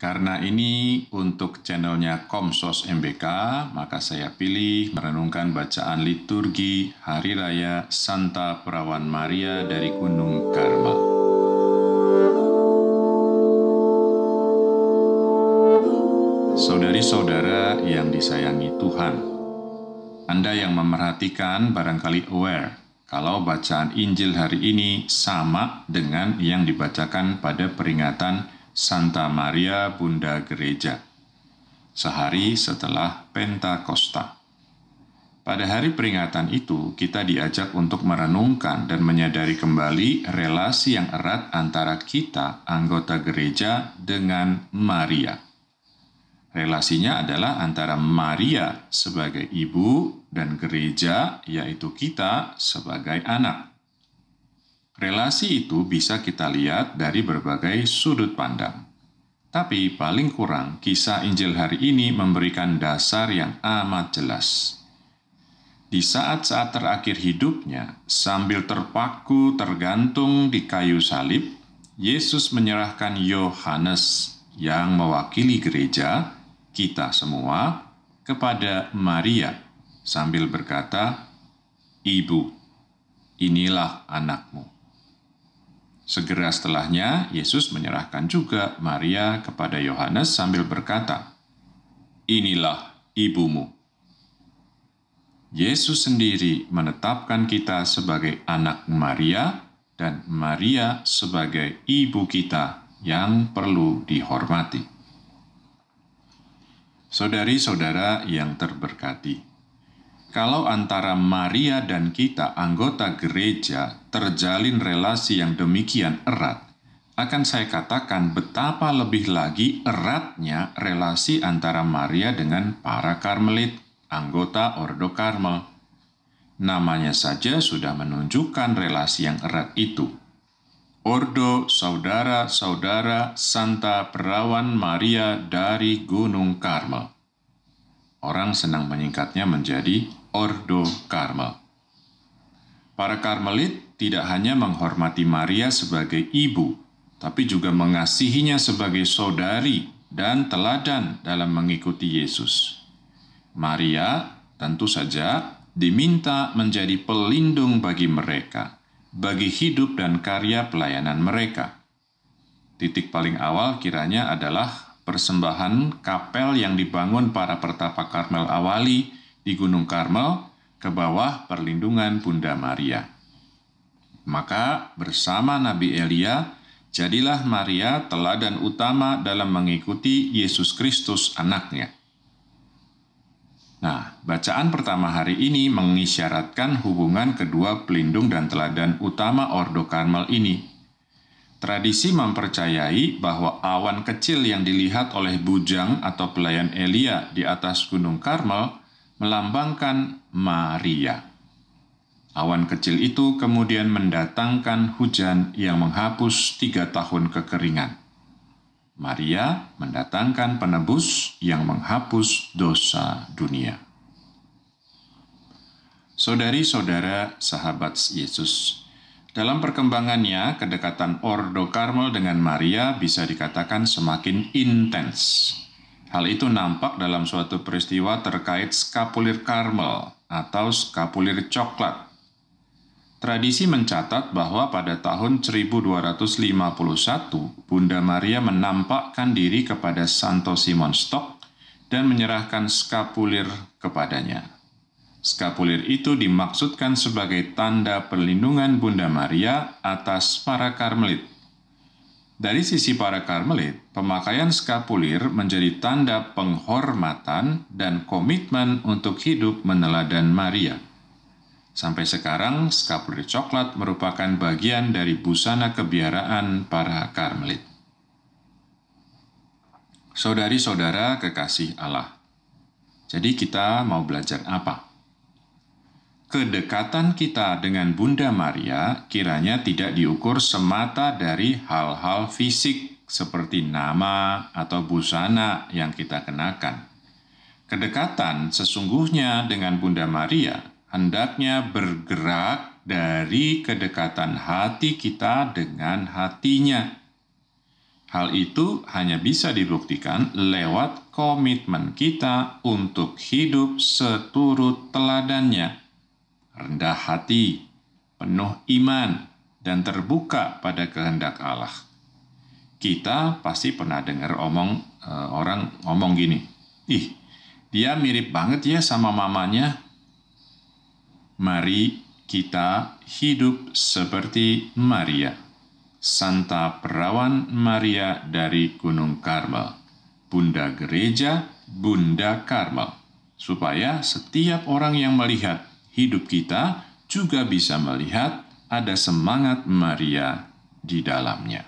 Karena ini untuk channelnya Komsos MBK, maka saya pilih merenungkan bacaan liturgi Hari Raya Santa Perawan Maria dari Gunung Karmel. Saudari-saudara yang disayangi Tuhan, Anda yang memerhatikan barangkali aware kalau bacaan Injil hari ini sama dengan yang dibacakan pada peringatan Santa Maria Bunda Gereja, sehari setelah Pentakosta. Pada hari peringatan itu, kita diajak untuk merenungkan dan menyadari kembali relasi yang erat antara kita, anggota gereja, dengan Maria. Relasinya adalah antara Maria sebagai ibu dan gereja, yaitu kita sebagai anak. Relasi itu bisa kita lihat dari berbagai sudut pandang. Tapi paling kurang kisah Injil hari ini memberikan dasar yang amat jelas. Di saat-saat terakhir hidupnya, sambil terpaku tergantung di kayu salib, Yesus menyerahkan Yohanes yang mewakili gereja, kita semua, kepada Maria sambil berkata, "Ibu, inilah anakmu." Segera setelahnya, Yesus menyerahkan juga Maria kepada Yohanes sambil berkata, "Inilah ibumu." Yesus sendiri menetapkan kita sebagai anak Maria dan Maria sebagai ibu kita yang perlu dihormati. Saudari-saudara yang terberkati, kalau antara Maria dan kita, anggota gereja, terjalin relasi yang demikian erat, akan saya katakan betapa lebih lagi eratnya relasi antara Maria dengan para Karmelit, anggota Ordo Karmel. Namanya saja sudah menunjukkan relasi yang erat itu. Ordo Saudara-saudara Santa Perawan Maria dari Gunung Karmel. Orang senang menyingkatnya menjadi Ordo Karmel. Para Karmelit tidak hanya menghormati Maria sebagai ibu, tapi juga mengasihinya sebagai saudari dan teladan dalam mengikuti Yesus. Maria tentu saja diminta menjadi pelindung bagi mereka, bagi hidup dan karya pelayanan mereka. Titik paling awal kiranya adalah persembahan kapel yang dibangun para pertapa Karmel awali di Gunung Karmel ke bawah perlindungan Bunda Maria. Maka bersama Nabi Elia, jadilah Maria teladan utama dalam mengikuti Yesus Kristus anaknya. Nah, bacaan pertama hari ini mengisyaratkan hubungan kedua pelindung dan teladan utama Ordo Karmel ini. Tradisi mempercayai bahwa awan kecil yang dilihat oleh bujang atau pelayan Elia di atas Gunung Karmel melambangkan Maria. Awan kecil itu kemudian mendatangkan hujan yang menghapus 3 tahun kekeringan. Maria mendatangkan penebus yang menghapus dosa dunia. Saudari-saudara sahabat Yesus, dalam perkembangannya, kedekatan Ordo Karmel dengan Maria bisa dikatakan semakin intens. Hal itu nampak dalam suatu peristiwa terkait skapulir Karmel atau skapulir coklat. Tradisi mencatat bahwa pada tahun 1251, Bunda Maria menampakkan diri kepada Santo Simon Stok dan menyerahkan skapulir kepadanya. Skapulir itu dimaksudkan sebagai tanda perlindungan Bunda Maria atas para Karmelit. Dari sisi para Karmelit, pemakaian skapulir menjadi tanda penghormatan dan komitmen untuk hidup meneladan Maria. Sampai sekarang, skapulir coklat merupakan bagian dari busana kebiaraan para Karmelit. Saudari-saudara kekasih Allah, jadi kita mau belajar apa? Kedekatan kita dengan Bunda Maria kiranya tidak diukur semata dari hal-hal fisik seperti nama atau busana yang kita kenakan. Kedekatan sesungguhnya dengan Bunda Maria hendaknya bergerak dari kedekatan hati kita dengan hatinya. Hal itu hanya bisa dibuktikan lewat komitmen kita untuk hidup seturut teladannya. Rendah hati, penuh iman, dan terbuka pada kehendak Allah. Kita pasti pernah dengar orang ngomong gini, "Ih, dia mirip banget ya sama mamanya." Mari kita hidup seperti Maria, Santa Perawan Maria dari Gunung Karmel, Bunda Gereja, Bunda Karmel, supaya setiap orang yang melihat hidup kita juga bisa melihat ada semangat Maria di dalamnya.